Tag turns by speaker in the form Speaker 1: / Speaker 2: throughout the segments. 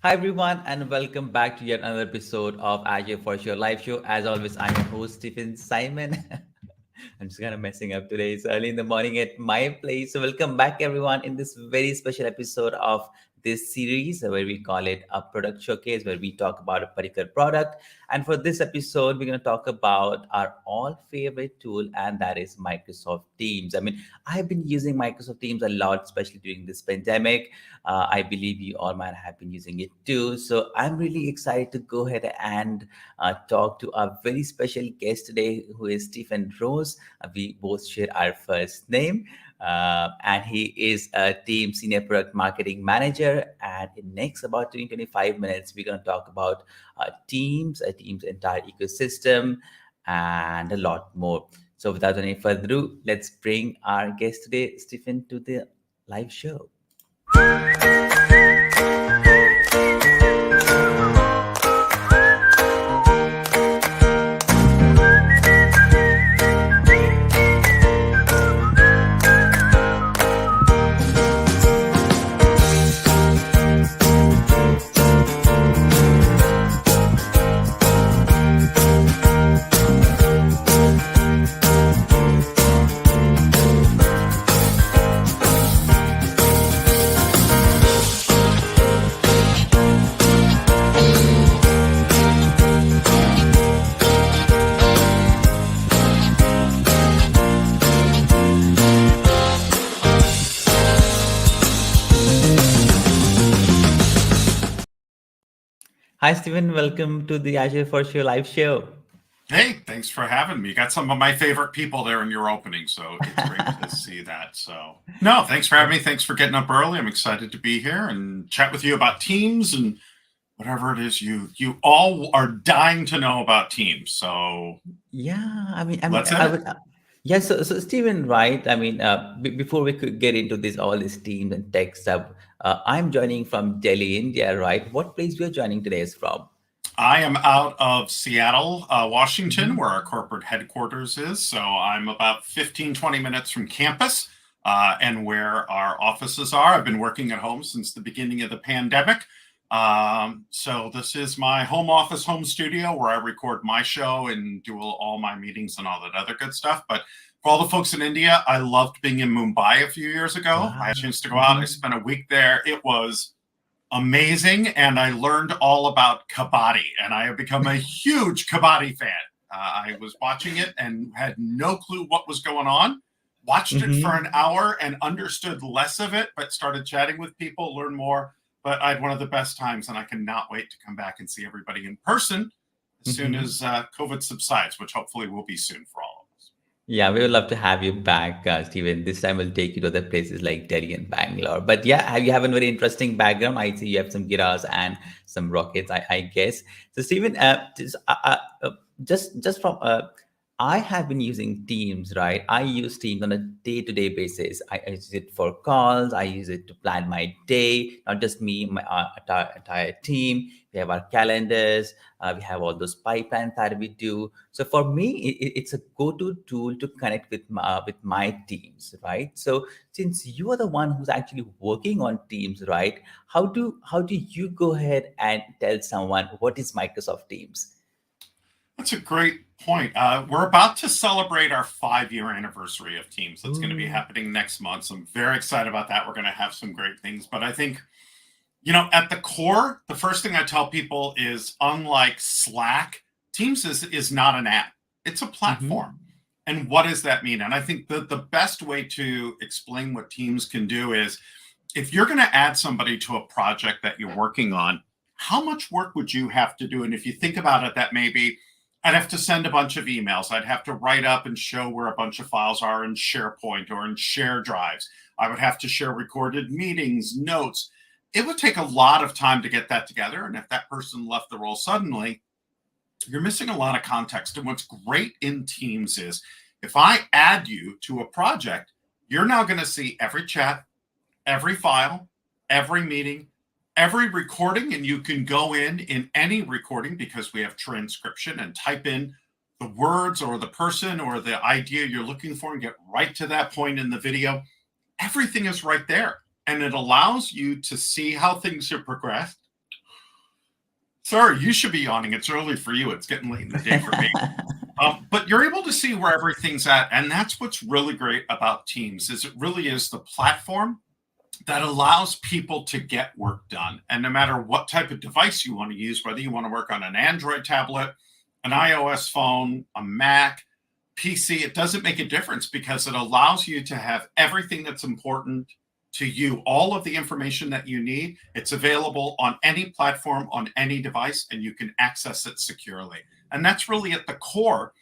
Speaker 1: Hi everyone, and welcome back to yet another episode of Azure for Sure live show. As always, I'm your host Stephen Simon. I'm just kind of messing up today. It's early in the morning at my place. So welcome back everyone in this very special episode of this series where we call it a product showcase, where we talk about a particular product. And for this episode, we're going to talk about our all favorite tool, and that is Microsoft Teams. I mean, I've been using Microsoft Teams a lot, especially during this pandemic. I believe you all might have been using it too. So I'm really excited to go ahead and talk to our very special guest today, who is Stephen Rose. We both share our first name. And he is a team senior product marketing manager. And in next about 20, 25 minutes, we're going to talk about Teams, Teams' entire ecosystem, and a lot more. So without any further ado, let's bring our guest today, Stephen, to the live show. Hi, Stephen. Welcome to the Azure for Sure live show.
Speaker 2: Hey, thanks for having me. Got some of my favorite people there in your opening, so it's great to see that. So, no, thanks for having me. Thanks for getting up early. I'm excited to be here and chat with you about Teams and whatever it is you all are dying to know about Teams. So,
Speaker 1: Yeah,
Speaker 2: let's hit
Speaker 1: I
Speaker 2: it.
Speaker 1: would. Yes, so Stephen, right? Before we could get into this all this teams and tech stuff, I'm joining from Delhi, India, right? What place we are joining today is from?
Speaker 2: I am out of Seattle, Washington,
Speaker 1: Mhm.
Speaker 2: where our corporate headquarters is. So I'm about 15, 20 minutes from campus and where our offices are. I've been working at home since the beginning of the pandemic. So this is my home office, home studio, where I record my show and do all my meetings and all that other good stuff. But for all the folks in India, I loved being in Mumbai a few years ago. I
Speaker 1: Wow.
Speaker 2: had a chance to go out. I
Speaker 1: Mhm.
Speaker 2: spent a week there. It was amazing, and I learned all about kabaddi, and I have become a huge kabaddi fan. I was watching it and had no clue what was going on. Watched it for an
Speaker 1: Mhm.
Speaker 2: hour and understood less of it, but started chatting with people, learn more. But I had one of the best times, and I cannot wait to come back and see everybody in person as soon
Speaker 1: Mhm.
Speaker 2: as COVID subsides, which hopefully will be soon for all of us.
Speaker 1: Yeah, we would love to have you back, Stephen. This time we'll take you to other places like Delhi and Bangalore. But yeah, you have a very interesting background. I see you have some guitars and some rockets, I guess. So, Stephen, just from I have been using Teams, right? I use Teams on a day-to-day basis. I use it for calls. I use it to plan my day. Not just me, my entire team. We have our calendars. We have all those pipelines that we do. So for me, it's a go-to tool to connect with my teams, right? So since you are the one who's actually working on Teams, right? How do you go ahead and tell someone what is Microsoft Teams?
Speaker 2: That's a great point. We're about to celebrate our 5-year anniversary of Teams. That's going to be
Speaker 1: Ooh.
Speaker 2: happening next month. So I'm very excited about that. We're going to have some great things. But I think, at the core, the first thing I tell people is unlike Slack, Teams is not an app, it's a
Speaker 1: Mm-hmm.
Speaker 2: platform. And what does that mean? And I think the best way to explain what Teams can do is if you're going to add somebody to a project that you're working on, how much work would you have to do? And if you think about it, that maybe I'd have to send a bunch of emails. I'd have to write up and show where a bunch of files are in SharePoint or in share drives. I would have to share recorded meetings, notes. It would take a lot of time to get that together. And if that person left the role suddenly, you're missing a lot of context. And what's great in Teams is if I add you to a project, you're now going to see every chat, every file, every meeting, every recording, and you can go in any recording because we have transcription and type in the words or the person or the idea you're looking for and get right to that point in the video. Everything is right there. And it allows you to see how things have progressed, Sorry, you should be yawning. It's early for you. It's getting late in the day for me. But you're able to see where everything's at. And that's what's really great about Teams is it really is the platform that allows people to get work done. And no matter what type of device you want to use, whether you want to work on an Android tablet, an iOS phone, a Mac, PC, it doesn't make a difference because it allows you to have everything that's important to you, all of the information that you need. It's available on any platform, on any device, and you can access it securely. And that's really at the core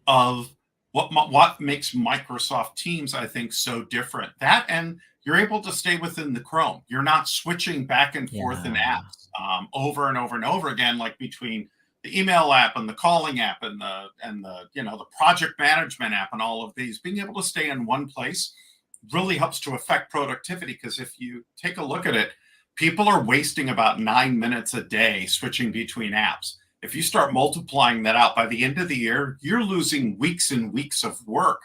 Speaker 2: of what makes Microsoft Teams, I think, so different. That and you're able to stay within the Chrome. You're not switching back and forth in
Speaker 1: Yeah.
Speaker 2: apps over and over and over again, like between the email app and the calling app and the project management app and all of these. Being able to stay in one place really helps to affect productivity because if you take a look at it, people are wasting about 9 minutes a day switching between apps. If you start multiplying that out by the end of the year, you're losing weeks and weeks of work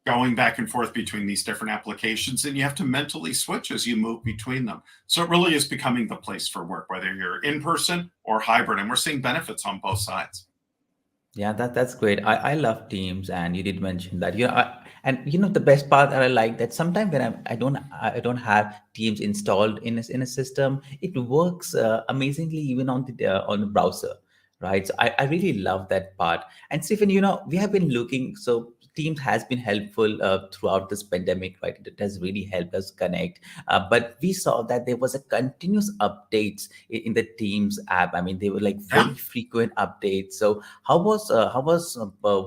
Speaker 2: going back and forth between these different applications, and you have to mentally switch as you move between them. So it really is becoming the place for work, whether you're in person or hybrid, and we're seeing benefits on both sides.
Speaker 1: Yeah, that's great. I love Teams, and you did mention that. And the best part that I like that sometimes when I don't have Teams installed in a system, it works amazingly even on the browser, right? So I really love that part. And Stephen, we have been looking. So Teams has been helpful throughout this pandemic, right? It has really helped us connect. But we saw that there was a continuous updates in the Teams app. I mean, they were like
Speaker 2: Yeah.
Speaker 1: very frequent updates. So how was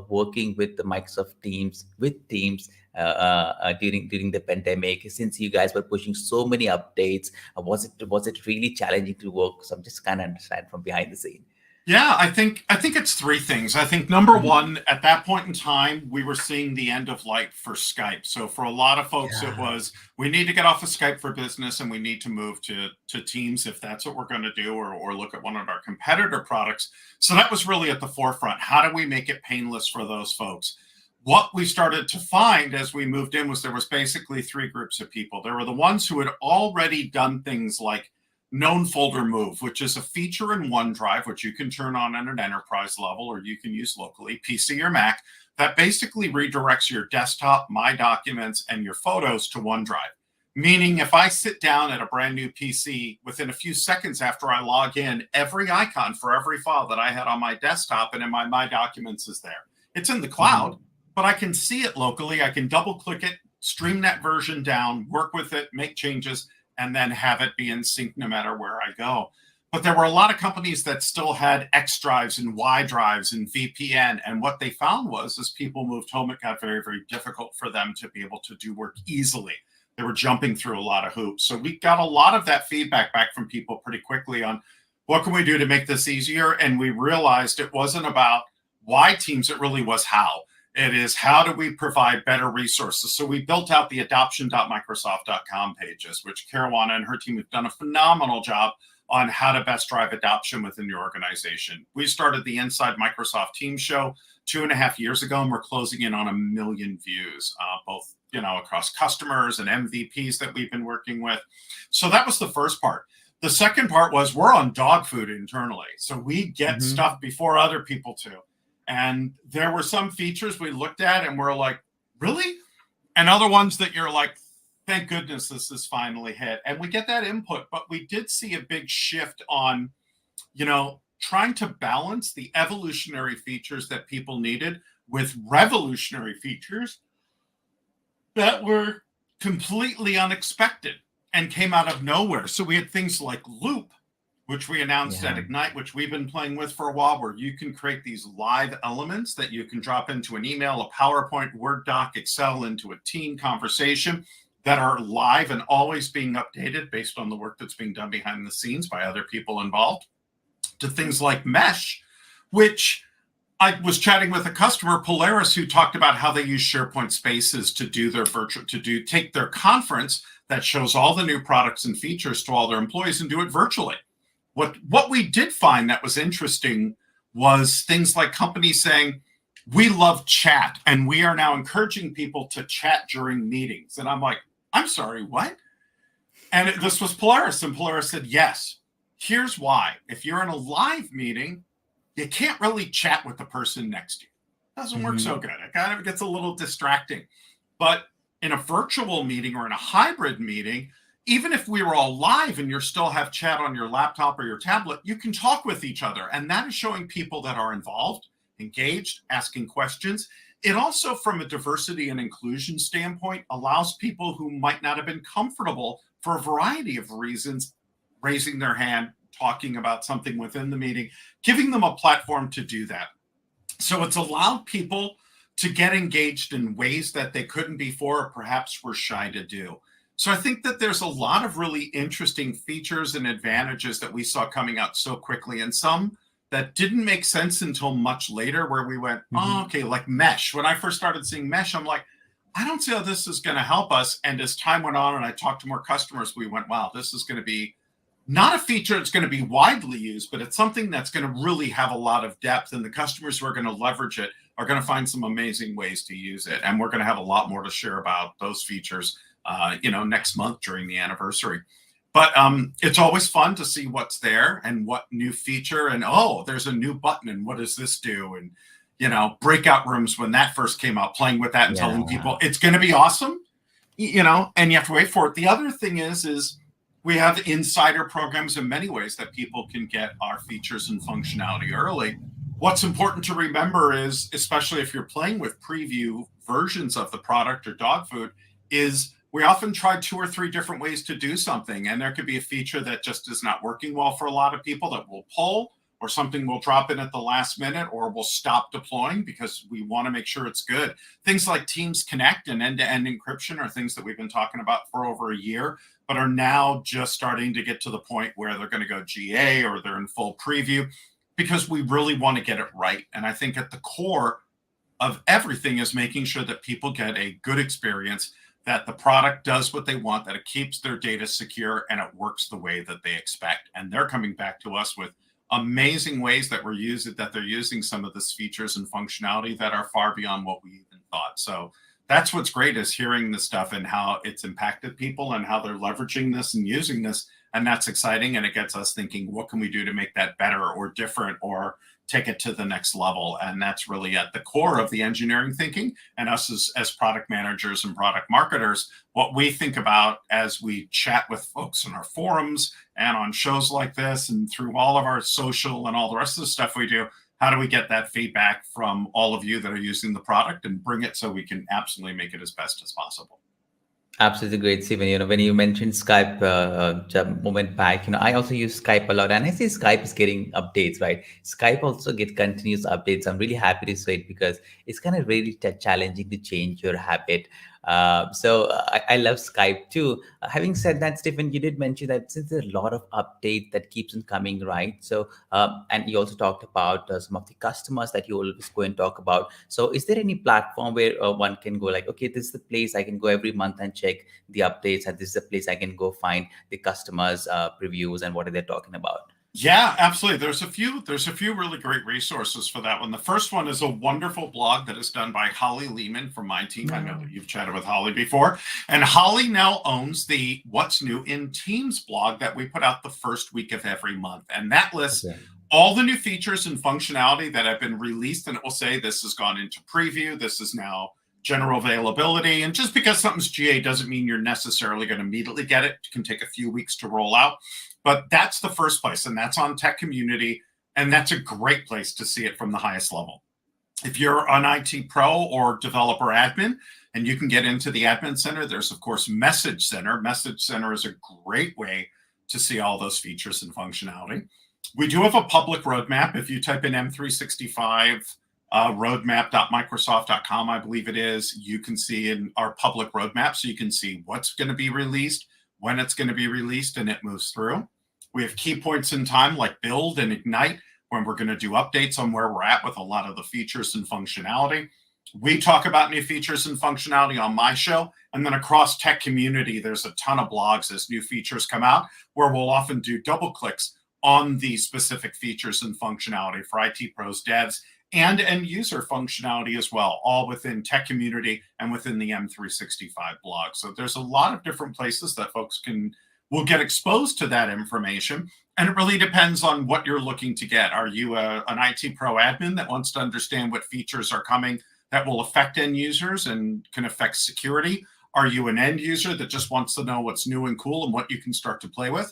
Speaker 1: working with the Microsoft Teams with Teams during the pandemic? Since you guys were pushing so many updates, was it really challenging to work? So I'm just kind of understand from behind the scene.
Speaker 2: Yeah, I think it's three things. I think number
Speaker 1: Mhm.
Speaker 2: one, at that point in time, we were seeing the end of life for Skype. So for a lot of folks, it
Speaker 1: Yeah.
Speaker 2: was we need to get off of Skype for business and we need to move to Teams if that's what we're going to do, or look at one of our competitor products. So that was really at the forefront. How do we make it painless for those folks? What we started to find as we moved in was there was basically three groups of people. There were the ones who had already done things like known folder move, which is a feature in OneDrive, which you can turn on at an enterprise level or you can use locally, PC or Mac, that basically redirects your desktop, My Documents, and your photos to OneDrive. Meaning, if I sit down at a brand new PC, within a few seconds after I log in, every icon for every file that I had on my desktop and in my Documents is there. It's in the
Speaker 1: Mhm.
Speaker 2: cloud, but I can see it locally. I can double click it, stream that version down, work with it, make changes, and then have it be in sync no matter where I go. But there were a lot of companies that still had X drives and Y drives and VPN. And what they found was as people moved home, it got very, very difficult for them to be able to do work easily. They were jumping through a lot of hoops. So we got a lot of that feedback back from people pretty quickly on what can we do to make this easier. And we realized it wasn't about why Teams, it really was how. It is how do we provide better resources? So we built out the adoption.microsoft.com pages, which Caruana and her team have done a phenomenal job on how to best drive adoption within your organization. We started the Inside Microsoft Teams show 2.5 years ago, and we're closing in on 1 million views, both across customers and MVPs that we've been working with. So that was the first part. The second part was we're on dog food internally. So we get
Speaker 1: Mhm.
Speaker 2: stuff before other people do. And there were some features we looked at and we're like, really? And other ones that you're like, thank goodness this is finally hit. And we get that input, but we did see a big shift on, trying to balance the evolutionary features that people needed with revolutionary features that were completely unexpected and came out of nowhere. So we had things like Loop, which we announced at
Speaker 1: Yeah.
Speaker 2: Ignite, which we've been playing with for a while, where you can create these live elements that you can drop into an email, a PowerPoint, Word doc, Excel, into a team conversation that are live and always being updated based on the work that's being done behind the scenes by other people involved, to things like Mesh, which I was chatting with a customer, Polaris, who talked about how they use SharePoint Spaces to do their take their conference that shows all the new products and features to all their employees and do it virtually. What we did find that was interesting was things like companies saying, we love chat and we are now encouraging people to chat during meetings. And I'm like, I'm sorry, what? And this was Polaris. And Polaris said, yes, Here's why. If you're in a live meeting, you can't really chat with the person next to you. Doesn't work so good. It kind of gets a little distracting. But in a virtual meeting or in a hybrid meeting, even if we were all live and you still have chat on your laptop or your tablet, you can talk with each other. And that is showing people that are involved, engaged, asking questions. It also, from a diversity and inclusion standpoint, allows people who might not have been comfortable for a variety of reasons raising their hand, talking about something within the meeting, giving them a platform to do that. So it's allowed people to get engaged in ways that they couldn't before, or perhaps were shy to do. So I think that there's a lot of really interesting features and advantages that we saw coming out so quickly, and some that didn't make sense until much later, where we went, oh, okay, like Mesh. When I first started seeing Mesh, I'm like, I don't see how this is going to help us. And as time went on and I talked to more customers, we went, wow, this is going to be not a feature that's going to be widely used, but it's something that's going to really have a lot of depth. And the customers who are going to leverage it are going to find some amazing ways to use it. And we're going to have a lot more to share about those features, next month during the anniversary. But it's always fun to see what's there and what new feature. And, oh, there's a new button. And what does this do? And, breakout rooms, when that first came out, playing with that and telling people it's going to be awesome, and you have to wait for it. The other thing is we have insider programs in many ways that people can get our features and functionality early. What's important to remember is, especially if you're playing with preview versions of the product or dog food, is we often try 2 or 3 different ways to do something. And there could be a feature that just is not working well for a lot of people that we'll pull, or something we'll drop in at the last minute, or we'll stop deploying because we want to make sure it's good. Things like Teams Connect and end-to-end encryption are things that we've been talking about for over a year, but are now just starting to get to the point where they're going to go GA or they're in full preview, because we really want to get it right. And I think at the core of everything is making sure that people get a good experience, that the product does what they want, that it keeps their data secure, and it works the way that they expect. And they're coming back to us with amazing ways that they're using some of this features and functionality that are far beyond what we even thought. So that's what's great, is hearing this stuff and how it's impacted people and how they're leveraging this and using this. And that's exciting. And it gets us thinking, what can we do to make that better or different or take it to the next level? And that's really at the core of the engineering thinking, and us as product managers and product marketers, what we think about as we chat with folks in our forums and on shows like this and through all of our social and all the rest of the stuff we do. How do we get that feedback from all of you that are using the product and bring it so we can absolutely make it as best as possible?
Speaker 1: Absolutely great, Stephen. When you mentioned Skype a moment back, I also use Skype a lot, and I see Skype is getting updates, right? Skype also get continuous updates. I'm really happy to say it, because it's kind of really challenging to change your habit. I love Skype too. Having said that, Stephen, you did mention that since there's a lot of update that keeps on coming, right? So, and you also talked about some of the customers that you always go and talk about. So is there any platform where one can go like, okay, this is the place I can go every month and check the updates, and this is the place I can go find the customers' previews and what are they talking about?
Speaker 2: Yeah, absolutely. There's a few really great resources for that one. The first one is a wonderful blog that is done by Holly Lehman from my team. I know that you've chatted with Holly before. And Holly now owns the What's New in Teams blog that we put out the first week of every month. And that lists all the new features and functionality that have been released. And it will say this has gone into preview. This is now general availability. And just because something's GA doesn't mean you're necessarily going to immediately get it. It can take a few weeks to roll out. But that's the first place, and that's on Tech Community, and that's a great place to see it from the highest level. If you're an IT pro or developer admin, and you can get into the admin center, there's, of course, Message Center. Message Center is a great way to see all those features and functionality. We do have a public roadmap. If you type in M365 roadmap.microsoft.com, I believe it is, you can see in our public roadmap, so you can see what's going to be released, when it's going to be released, and it moves through. We have key points in time like Build and Ignite, when we're going to do updates on where we're at with a lot of the features and functionality. We talk about new features and functionality on my show. And then across Tech Community, there's a ton of blogs as new features come out, where we'll often do double clicks on the specific features and functionality for IT pros, devs, and end user functionality as well, all within Tech Community and within the M365 blog. So there's a lot of different places that folks will get exposed to that information. And it really depends on what you're looking to get. Are you an IT pro admin that wants to understand what features are coming that will affect end users and can affect security? Are you an end user that just wants to know what's new and cool and what you can start to play with?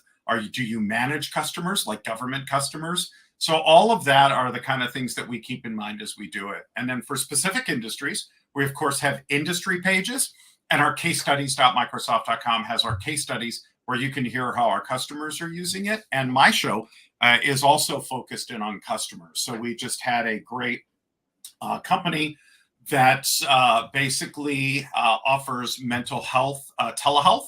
Speaker 2: Do you manage customers like government customers? So all of that are the kind of things that we keep in mind as we do it. And then for specific industries, we of course have industry pages, and our case studies.microsoft.com has our case studies where you can hear how our customers are using it. And my show is also focused in on customers. So we just had a great company that basically offers mental health telehealth.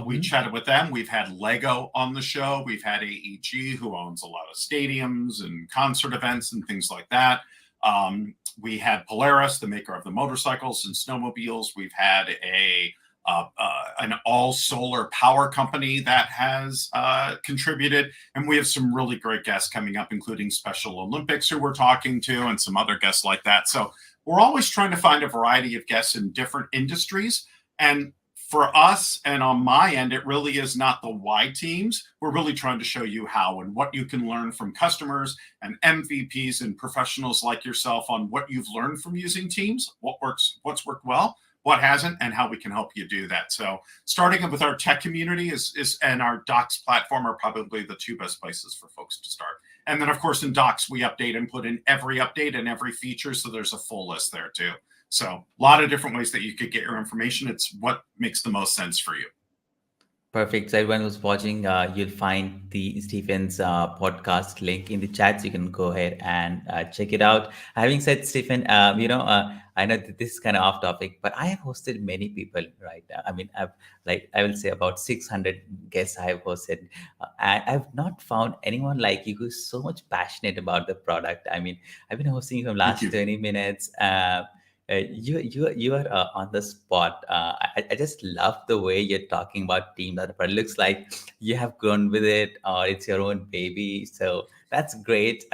Speaker 2: We chatted with them. We've had Lego on the show. We've had AEG, who owns a lot of stadiums and concert events and things like that. We had Polaris, the maker of the motorcycles and snowmobiles. We've had an all-solar power company that has contributed. And we have some really great guests coming up, including Special Olympics, who we're talking to, and some other guests like that. So we're always trying to find a variety of guests in different industries. And for us, and on my end, it really is not the why Teams. We're really trying to show you how and what you can learn from customers and MVPs and professionals like yourself on what you've learned from using Teams, what works, what's worked well, what hasn't, and how we can help you do that. So starting with our tech community is and our Docs platform are probably the two best places for folks to start. And then, of course, in Docs, we update and put in every update and every feature, so there's a full list there too. So a lot of different ways that you could get your information. It's what makes the most sense for you.
Speaker 1: Perfect. So everyone who's watching, you'll find the Stephen's podcast link in the chat. So you can go ahead and check it out. Having said, Stephen, I know that this is kind of off topic, but I have hosted many people, right? I mean, I will say about 600 guests I have hosted. And I've not found anyone like you who's so much passionate about the product. I mean, I've been hosting you for the last 20 minutes. You are on the spot. I just love the way you're talking about Teams. But it looks like you have grown with it, or it's your own baby. So that's great.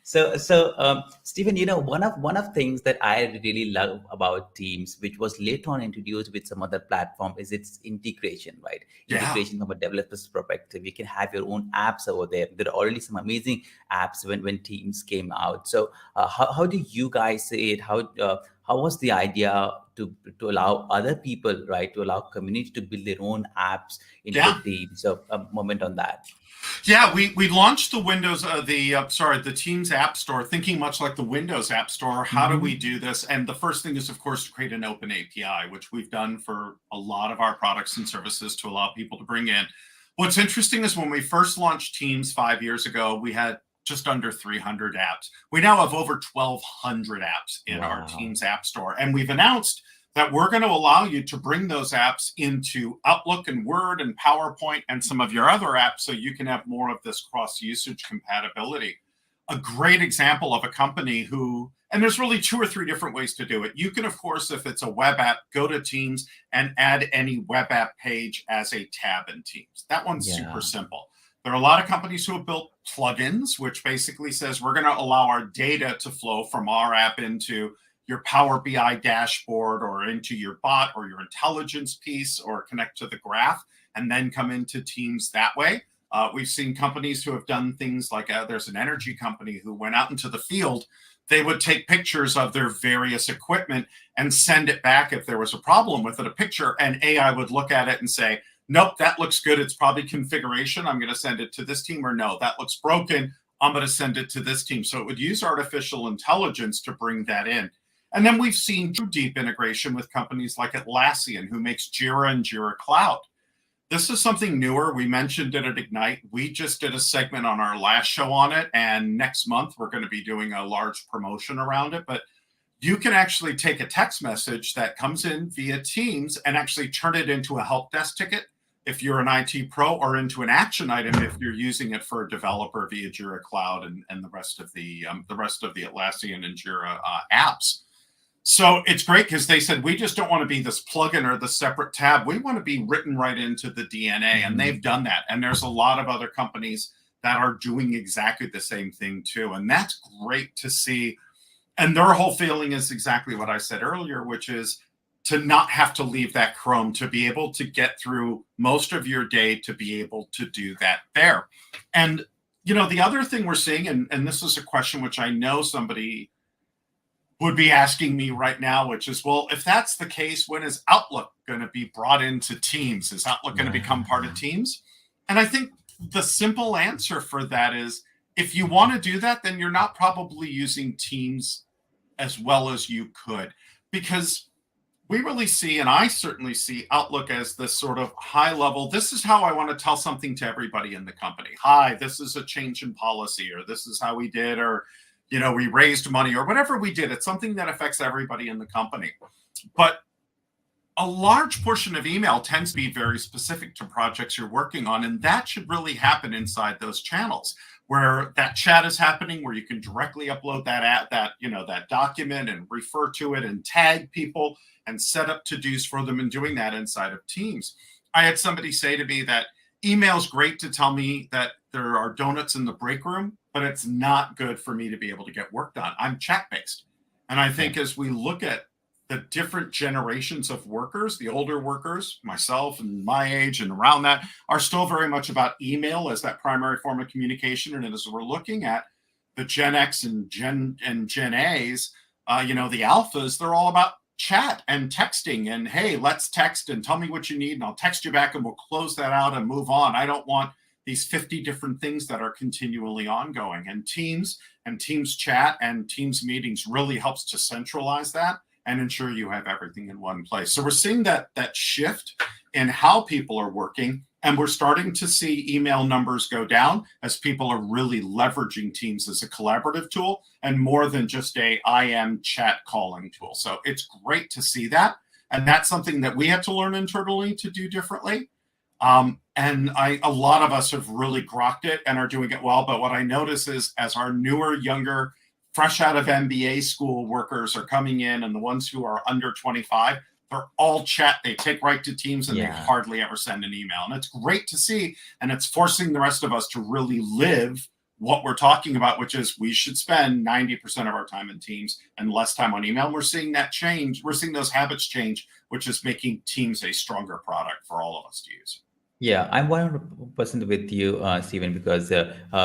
Speaker 1: Stephen, one of things that I really love about Teams, which was later on introduced with some other platform, is its integration, right?
Speaker 2: Yeah.
Speaker 1: Integration from a developer's perspective. You can have your own apps over there. There are already some amazing apps when Teams came out. So how do you guys see it? How was the idea to allow other people, right, to allow community to build their own apps into Teams? So a moment on that.
Speaker 2: Yeah, we launched the the Teams App Store, thinking much like the Windows App Store. How do we do this? And the first thing is, of course, to create an open API, which we've done for a lot of our products and services to allow people to bring in. What's interesting is when we first launched Teams 5 years ago, we had just under 300 apps. We now have over 1,200 apps in our Teams App Store. And we've announced that we're going to allow you to bring those apps into Outlook and Word and PowerPoint and some of your other apps, so you can have more of this cross-usage compatibility. A great example of a company and there's really 2 or 3 different ways to do it. You can, of course, if it's a web app, go to Teams and add any web app page as a tab in Teams. That one's super simple. There are a lot of companies who have built plugins, which basically says we're going to allow our data to flow from our app into your Power BI dashboard or into your bot or your intelligence piece, or connect to the graph and then come into Teams that way. We've seen companies who have done things like there's an energy company who went out into the field. They would take pictures of their various equipment and send it back if there was a problem with it, a picture, and AI would look at it and say, nope, that looks good. It's probably configuration. I'm going to send it to this team. Or no, that looks broken. I'm going to send it to this team. So it would use artificial intelligence to bring that in. And then we've seen true deep integration with companies like Atlassian, who makes Jira and Jira Cloud. This is something newer. We mentioned it at Ignite. We just did a segment on our last show on it. And next month, we're going to be doing a large promotion around it. But you can actually take a text message that comes in via Teams and actually turn it into a help desk ticket if you're an IT pro, or into an action item if you're using it for a developer via Jira Cloud and the rest of the Atlassian and Jira apps. So it's great because they said, we just don't want to be this plugin or the separate tab. We want to be written right into the DNA. And they've done that. And there's a lot of other companies that are doing exactly the same thing too. And that's great to see. And their whole feeling is exactly what I said earlier, which is to not have to leave that Chrome, to be able to get through most of your day, to be able to do that there. And, the other thing we're seeing, and this is a question which I know somebody would be asking me right now, which is, well, if that's the case, when is Outlook going to be brought into Teams? Is Outlook going to become part of Teams? And I think the simple answer for that is, if you want to do that, then you're not probably using Teams as well as you could, because we really see, and I certainly see, Outlook as this sort of high level, this is how I want to tell something to everybody in the company. Hi, this is a change in policy, or this is how we did, or we raised money, or whatever we did. It's something that affects everybody in the company. But a large portion of email tends to be very specific to projects you're working on, and that should really happen inside those channels, where that chat is happening, where you can directly upload that document and refer to it and tag people and set up to-dos for them, and doing that inside of Teams. I had somebody say to me that email is great to tell me that there are donuts in the break room, but it's not good for me to be able to get work done. I'm chat-based. And I think as we look at the different generations of workers, the older workers, myself and my age and around that, are still very much about email as that primary form of communication. And as we're looking at the Gen X and Gen A's, the alphas, they're all about chat and texting, and hey, let's text and tell me what you need, and I'll text you back, and we'll close that out and move on. I don't want these 50 different things that are continually ongoing. And Teams chat and Teams meetings really helps to centralize that and ensure you have everything in one place. So we're seeing that shift in how people are working, and we're starting to see email numbers go down as people are really leveraging Teams as a collaborative tool and more than just a IM chat calling tool. So it's great to see that. And that's something that we had to learn internally to do differently. And a lot of us have really grokked it and are doing it well. But what I notice is, as our newer, younger, fresh out of MBA school workers are coming in, and the ones who are under 25, they're all chat. They take right to Teams, and they hardly ever send an email. And it's great to see. And it's forcing the rest of us to really live what we're talking about, which is we should spend 90% of our time in Teams and less time on email. And we're seeing that change. We're seeing those habits change, which is making Teams a stronger product for all of us to use.
Speaker 1: Yeah, I'm 100% with you, Stephen, because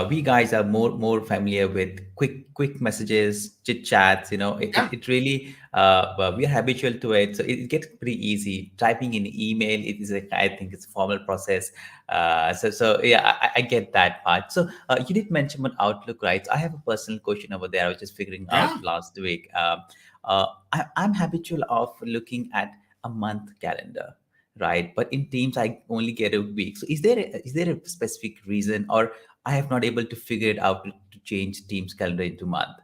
Speaker 1: we guys are more familiar with quick messages, chit chats. It really we are habitual to it, so it gets pretty easy. Typing in email, it is I think it's a formal process. So yeah, I get that part. So you did mention about Outlook, right? So I have a personal question over there. I was just figuring out last week. I'm habitual of looking at a month calendar, right? But in Teams, I only get a week. So is there a specific reason, or I have not able to figure it out to change Teams calendar into month?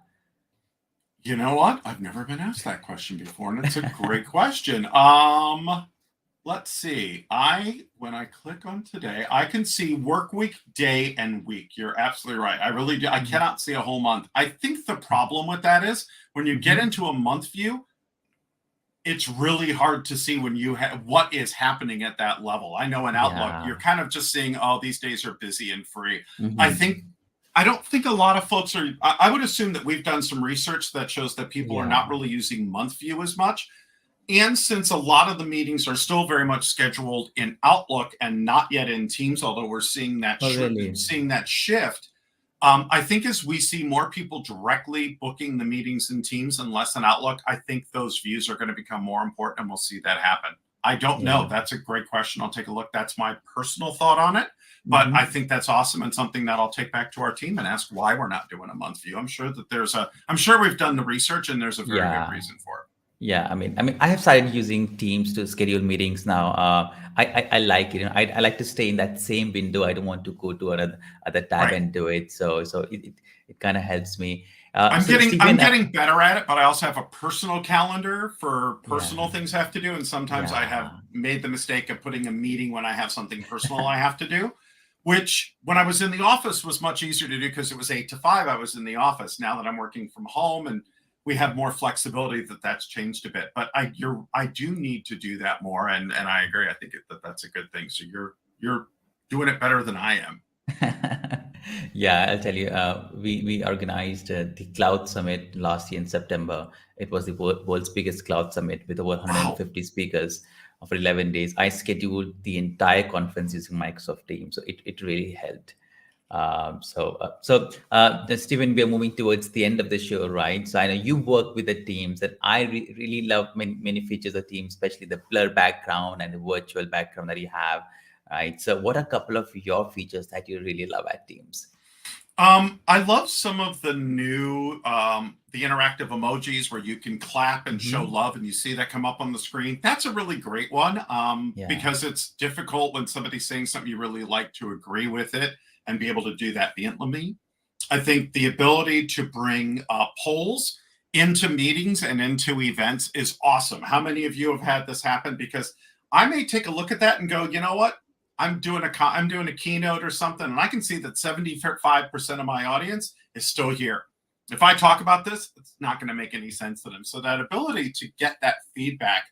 Speaker 2: You know what? I've never been asked that question before, and it's a great question. Let's see. When I click on today, I can see work week, day, and week. You're absolutely right. I really do. I cannot see a whole month. I think the problem with that is when you get into a month view, it's really hard to see when you have what is happening at that level. I know in Outlook, you're kind of just seeing, oh, these days are busy and free. I don't think a lot of folks are, I would assume that we've done some research that shows that people are not really using month view as much. And since a lot of the meetings are still very much scheduled in Outlook and not yet in Teams, although we're seeing that shift, I think as we see more people directly booking the meetings in Teams and less in Outlook, I think those views are going to become more important, and we'll see that happen. I don't know. That's a great question. I'll take a look. That's my personal thought on it. But I think that's awesome, and something that I'll take back to our team and ask why we're not doing a month view. I'm sure we've done the research, and there's a very good reason for it.
Speaker 1: Yeah, I mean, I have started using Teams to schedule meetings now. I like it. I like to stay in that same window. I don't want to go to other tab and do it. So it kind of helps me.
Speaker 2: I'm getting better at it, but I also have a personal calendar for personal things I have to do, and sometimes I have made the mistake of putting a meeting when I have something personal I have to do, which when I was in the office was much easier to do because it was 8 to 5. I was in the office. Now that I'm working from home and we have more flexibility, that's changed a bit. But I do need to do that more, and I agree. I think that's a good thing. So you're doing it better than I am.
Speaker 1: Yeah, I'll tell you. We organized the Cloud Summit last year in September. It was the world's biggest cloud summit with over
Speaker 2: Wow.
Speaker 1: 150 speakers for 11 days. I scheduled the entire conference using Microsoft Teams, so it really helped. Stephen, we are moving towards the end of the show, right? So I know you work with the teams, and I really love many features of Teams, especially the blur background and the virtual background that you have, right? So what are a couple of your features that you really love at Teams?
Speaker 2: I love some of the new the interactive emojis where you can clap and show
Speaker 1: Hmm.
Speaker 2: love and you see that come up on the screen. That's a really great one
Speaker 1: Yeah,
Speaker 2: because it's difficult when somebody's saying something you really like to agree with it and be able to do that vehemently. I think the ability to bring polls into meetings and into events is awesome. How many of you have had this happen? Because I may take a look at that and go, you know what? I'm doing a keynote or something, and I can see that 75% of my audience is still here. If I talk about this, it's not going to make any sense to them. So that ability to get that feedback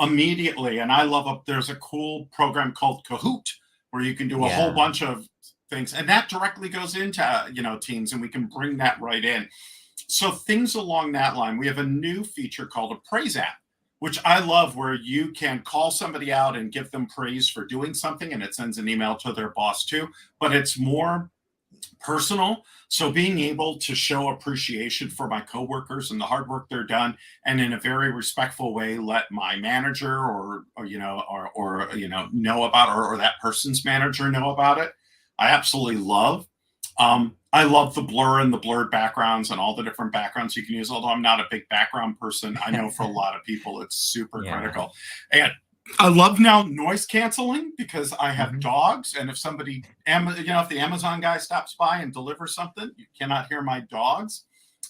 Speaker 2: immediately, and I love there's a cool program called Kahoot where you can do a whole
Speaker 1: yeah.
Speaker 2: bunch of things, and that directly goes into Teams, and we can bring that right in. So things along that line. We have a new feature called a praise app, which I love, where you can call somebody out and give them praise for doing something, and it sends an email to their boss too. But it's more personal. So being able to show appreciation for my coworkers and the hard work they're done, and in a very respectful way, let my manager or know about, or that person's manager know about it. I absolutely love. I love the blur and the blurred backgrounds and all the different backgrounds you can use. Although I'm not a big background person, I know for a lot of people it's super
Speaker 1: Yeah.
Speaker 2: critical. And I love now noise canceling because I have
Speaker 1: Hmm.
Speaker 2: dogs, and if if the Amazon guy stops by and delivers something, you cannot hear my dogs.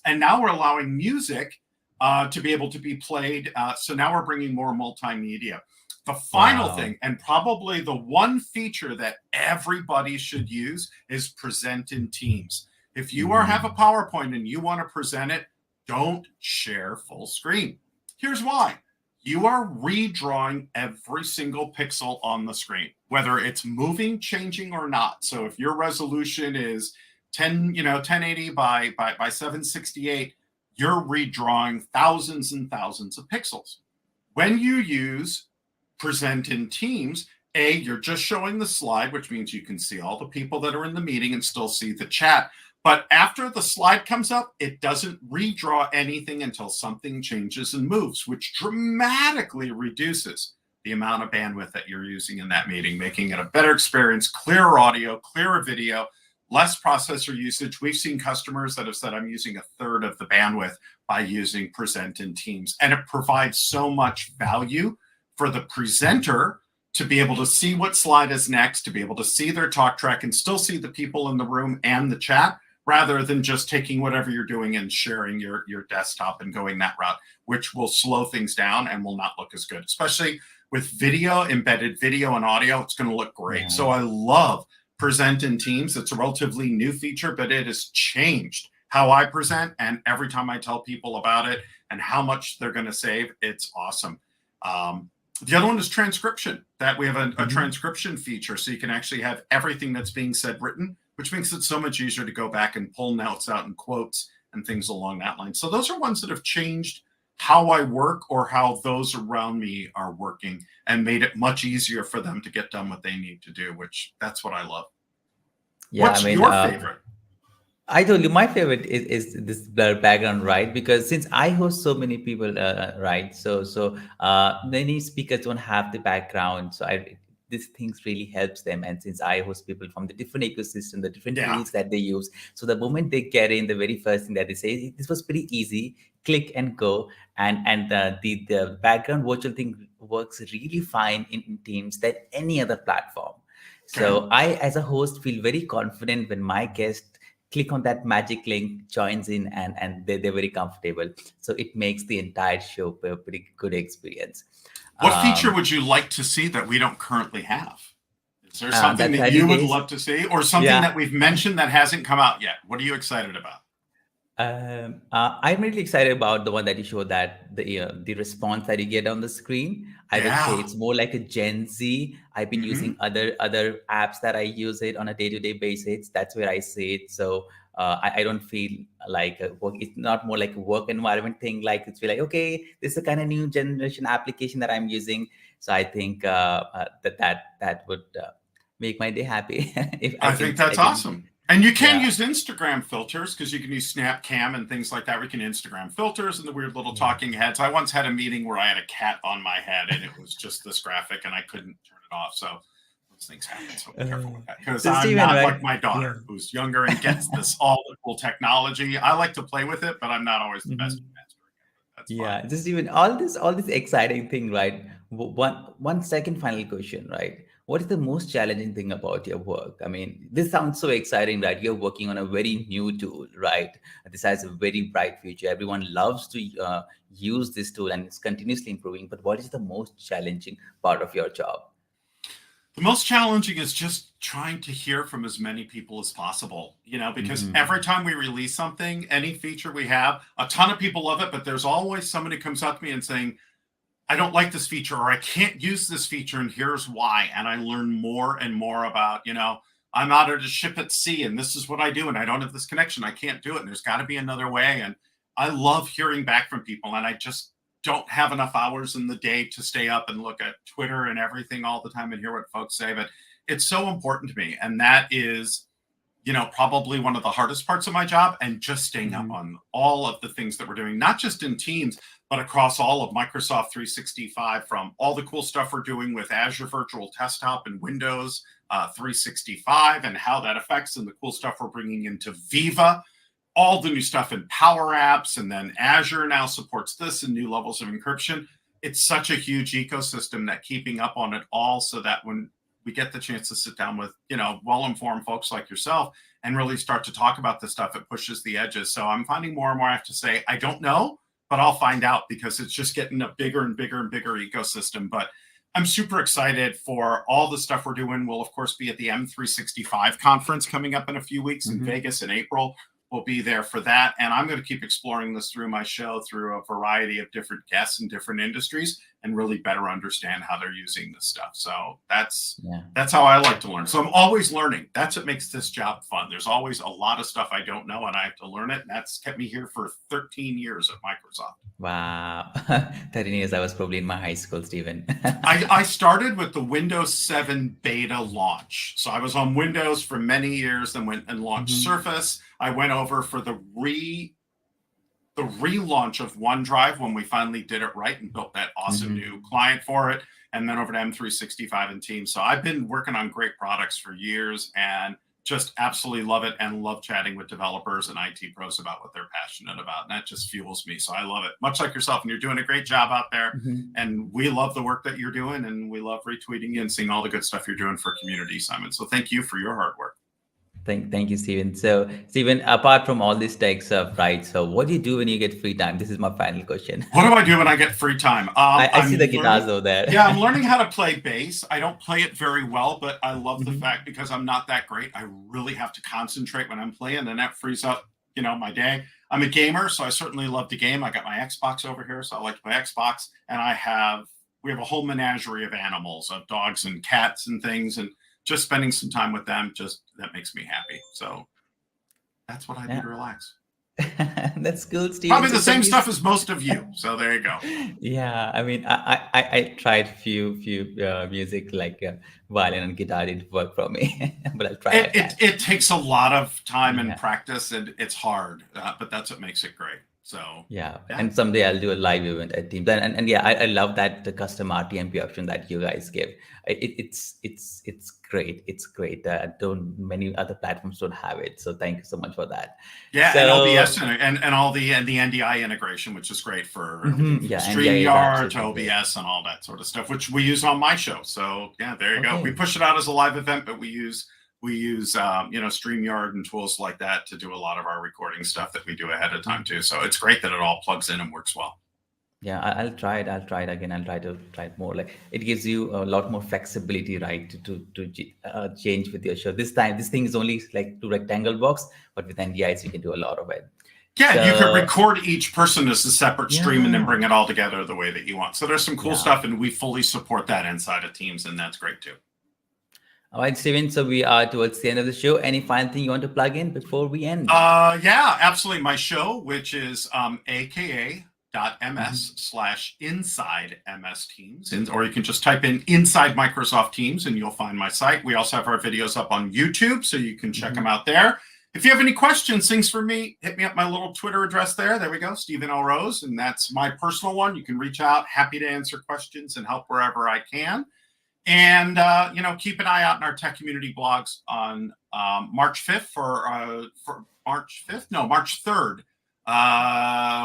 Speaker 2: And now we're allowing music to be able to be played. So now we're bringing more multimedia. The final
Speaker 1: Wow.
Speaker 2: thing, and probably the one feature that everybody should use, is present in Teams. If you have a
Speaker 1: Hmm.
Speaker 2: PowerPoint and you want to present it, don't share full screen. Here's why: you are redrawing every single pixel on the screen, whether it's moving, changing, or not. So if your resolution is 1080 by 768, you're redrawing thousands and thousands of pixels. When you use present in Teams, you're just showing the slide, which means you can see all the people that are in the meeting and still see the chat. But after the slide comes up, it doesn't redraw anything until something changes and moves, which dramatically reduces the amount of bandwidth that you're using in that meeting, making it a better experience, clearer audio, clearer video, less processor usage. We've seen customers that have said, I'm using a third of the bandwidth by using Present in Teams. And it provides so much value for the presenter to be able to see what slide is next, to be able to see their talk track and still see the people in the room and the chat, rather than just taking whatever you're doing and sharing your desktop and going that route, which will slow things down and will not look as good, especially with video, embedded video and audio. It's going to look great.
Speaker 1: Yeah.
Speaker 2: So I love Present in Teams. It's a relatively new feature, but it has changed how I present. And every time I tell people about it and how much they're going to save, it's awesome. The other one is transcription. That we have a
Speaker 1: Hmm.
Speaker 2: transcription feature, so you can actually have everything that's being said written, which makes it so much easier to go back and pull notes out and quotes and things along that line. So those are ones that have changed how I work or how those around me are working, and made it much easier for them to get done what they need to do, which that's what I love.
Speaker 1: Yeah, I
Speaker 2: What's
Speaker 1: mean,
Speaker 2: your favorite?
Speaker 1: I told you my favorite is this blur background, right? Because since I host so many people, right? So many speakers don't have the background, so I these things really helps them. And since I host people from the different ecosystem, the different
Speaker 2: Yeah.
Speaker 1: tools that they use, so the moment they get in, the very first thing that they say, this was pretty easy, click and go, and the background virtual thing works really fine in Teams than any other platform.
Speaker 2: Okay.
Speaker 1: So I, as a host, feel very confident when my guest click on that magic link, joins in, and they're very comfortable. So it makes the entire show a pretty good experience.
Speaker 2: What feature
Speaker 1: Um,
Speaker 2: would you like to see that we don't currently have? Is there something
Speaker 1: that
Speaker 2: that
Speaker 1: 30
Speaker 2: you would
Speaker 1: days.
Speaker 2: love to see, or something
Speaker 1: Yeah.
Speaker 2: that we've mentioned that hasn't come out yet? What are you excited about?
Speaker 1: I'm really excited about the one that you showed, that the response that you get on the screen. I would say
Speaker 2: Yeah.
Speaker 1: it's more like a Gen Z. I've been
Speaker 2: Hmm.
Speaker 1: using other apps that I use it on a day-to-day basis. That's where I see it. So I don't feel like a work. It's not more like a work environment thing. Like it's feel like, okay, this is a kind of new generation application that I'm using. So I think that would make my day happy if
Speaker 2: I think
Speaker 1: I
Speaker 2: that's
Speaker 1: can.
Speaker 2: awesome. And you can
Speaker 1: Yeah.
Speaker 2: use Instagram filters because you can use Snap Cam and things like that. Where you can Instagram filters and the weird little
Speaker 1: Yeah.
Speaker 2: talking heads. I once had a meeting where I had a cat on my head and it was just this graphic and I couldn't turn it off. So those things happen. So be careful with that because
Speaker 1: So
Speaker 2: I'm
Speaker 1: Steven,
Speaker 2: not like
Speaker 1: right?
Speaker 2: my
Speaker 1: Yeah.
Speaker 2: daughter who's younger and gets this all the cool technology. I like to play with it, but I'm not always the best at mastering it. That's fine.
Speaker 1: Yeah, just even all this exciting thing, right? One second final question, right? What is the most challenging thing about your work? I mean, this sounds so exciting, right? You're working on a very new tool, right? This has a very bright future. Everyone loves to use this tool, and it's continuously improving. But what is the most challenging part of your job?
Speaker 2: The most challenging is just trying to hear from as many people as possible, because every time we release something, any feature we have, a ton of people love it, but there's always somebody who comes up to me and saying, I don't like this feature or I can't use this feature and here's why. And I learn more and more about, I'm out at a ship at sea and this is what I do and I don't have this connection. I can't do it. And there's got to be another way. And I love hearing back from people. And I just don't have enough hours in the day to stay up and look at Twitter and everything all the time and hear what folks say. But it's so important to me. And that is, probably one of the hardest parts of my job, and just staying up
Speaker 1: Mhm.
Speaker 2: on all of the things that we're doing, not just in Teams, but across all of Microsoft 365, from all the cool stuff we're doing with Azure Virtual Desktop and Windows 365 and how that affects, and the cool stuff we're bringing into Viva, all the new stuff in Power Apps, and then Azure now supports this and new levels of encryption. It's such a huge ecosystem that keeping up on it all, so that when we get the chance to sit down with, well-informed folks like yourself and really start to talk about this stuff, it pushes the edges. So I'm finding more and more I have to say, I don't know, but I'll find out, because it's just getting a bigger and bigger and bigger ecosystem. But I'm super excited for all the stuff we're doing. We'll, of course, be at the M365 conference coming up in a few weeks in
Speaker 1: Mhm.
Speaker 2: Vegas in April. We'll be there for that. And I'm going to keep exploring this through my show, through a variety of different guests in different industries, and really better understand how they're using this stuff. So that's
Speaker 1: Yeah.
Speaker 2: how I like to learn. So I'm always learning. That's what makes this job fun. There's always a lot of stuff I don't know and I have to learn it. And that's kept me here for 13 years at Microsoft.
Speaker 1: Wow. 13 years, I was probably in my high school, Steven.
Speaker 2: I started with the Windows 7 beta launch. So I was on Windows for many years, then went and launched
Speaker 1: Mhm.
Speaker 2: Surface. I went over for the relaunch of OneDrive when we finally did it right and built that awesome
Speaker 1: Mhm.
Speaker 2: new client for it, and then over to M365 and Teams. So I've been working on great products for years and just absolutely love it, and love chatting with developers and IT pros about what they're passionate about. And that just fuels me. So I love it, much like yourself. And you're doing a great job out there.
Speaker 1: Mhm.
Speaker 2: And we love the work that you're doing, and we love retweeting you and seeing all the good stuff you're doing for community, Simon. So thank you for your hard work.
Speaker 1: Thank you, Steven. So, Steven, apart from all this tech stuff, right? So, what do you do when you get free time? This is my final question.
Speaker 2: What do I do when I get free time?
Speaker 1: I see
Speaker 2: I'm
Speaker 1: the guitars
Speaker 2: learning.
Speaker 1: over
Speaker 2: Yeah, I'm
Speaker 1: there.
Speaker 2: learning how to play bass. I don't play it very well, but I love the
Speaker 1: Mhm.
Speaker 2: fact, because I'm not that great, I really have to concentrate when I'm playing, and that frees up, my day. I'm a gamer, so I certainly love to game. I got my Xbox over here, so I like to play Xbox, and we have a whole menagerie of animals, of dogs and cats and things, and just spending some time with them, just that makes me happy. So that's what I do
Speaker 1: Yeah.
Speaker 2: to relax.
Speaker 1: That's cool, Steven.
Speaker 2: Probably
Speaker 1: So,
Speaker 2: the same
Speaker 1: thank you.
Speaker 2: stuff as most of you. So there you go.
Speaker 1: Yeah, I mean, I tried few music like violin and guitar didn't work for me, but I'll try
Speaker 2: It,
Speaker 1: again.
Speaker 2: it it takes a lot of time and
Speaker 1: Yeah.
Speaker 2: practice, and it's hard, but that's what makes it great. So
Speaker 1: Yeah,
Speaker 2: yeah,
Speaker 1: and someday I'll do a live event at Teams, and yeah, I love that the custom RTMP option that you guys give. It's great. It's great. Don't Many other platforms don't have it, so thank you so much for that.
Speaker 2: yeah, and OBS
Speaker 1: So
Speaker 2: and all the NDI integration, which is great for everything from
Speaker 1: yeah, NDI is
Speaker 2: StreamYard to
Speaker 1: absolutely great.
Speaker 2: OBS and all that sort of stuff, which we use on my show. So yeah, there you go. We
Speaker 1: Okay.
Speaker 2: push it out as a live event, but we use StreamYard and tools like that to do a lot of our recording stuff that we do ahead of time too. So it's great that it all plugs in and works well.
Speaker 1: Yeah, I'll try it. I'll try it again. I'll try it more. Like it gives you a lot more flexibility, right? To change with your show. This time, this thing is only like two rectangle box, but with NDIs you can do a lot of it.
Speaker 2: Yeah, you could
Speaker 1: So
Speaker 2: record each person as a separate stream and then
Speaker 1: yeah.
Speaker 2: bring it all together the way that you want. So there's some cool
Speaker 1: Yeah.
Speaker 2: stuff, and we fully support that inside of Teams, and that's great too.
Speaker 1: All right, Steven. So we are towards the end of the show. Any final thing you want to plug in before we end?
Speaker 2: Yeah, absolutely. My show, which is aka.ms/inside MS Teams, or you can just type in inside Microsoft Teams and you'll find my site. We also have our videos up on YouTube, so you can check them out there. If you have any questions, things for me, hit me up my little Twitter address there. There we go, Stephen L. Rose, and that's my personal one. You can reach out. Happy to answer questions and help wherever I can. And keep an eye out in our tech community blogs on March 5th for March 5th, no, March 3rd.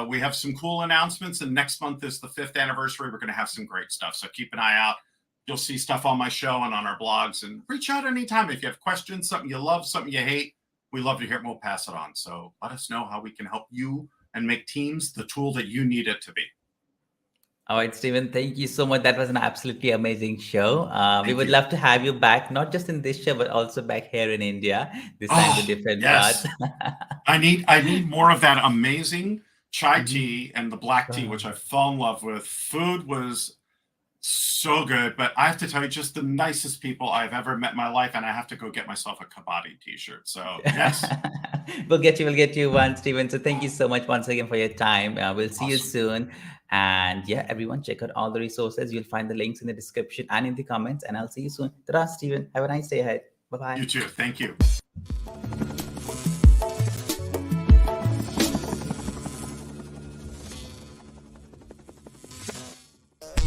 Speaker 2: We have some cool announcements, and next month is the 5th anniversary. We're going to have some great stuff, so keep an eye out. You'll see stuff on my show and on our blogs, and reach out anytime if you have questions, something you love, something you hate. We love to hear it, and we'll pass it on. So let us know how we can help you and make Teams the tool that you need it to be.
Speaker 1: All right, Stephen, thank you so much. That was an absolutely amazing show. We would
Speaker 2: you.
Speaker 1: love to have you back, not just in this show, but also back here in India, this time to different
Speaker 2: yes.
Speaker 1: parts.
Speaker 2: I need more of that amazing chai tea and the black tea, which I fell in love with. Food was so good, but I have to tell you, just the nicest people I've ever met in my life, and I have to go get myself a Kabaddi t-shirt. So yes.
Speaker 1: We'll get you one, Stephen. So thank you so much once again for your time. We'll see you soon. And yeah, everyone, check out all the resources. You'll find the links in the description and in the comments. And I'll see you soon. Ta-ra, Stephen. Have a nice day ahead. Bye-bye.
Speaker 2: You too. Thank you.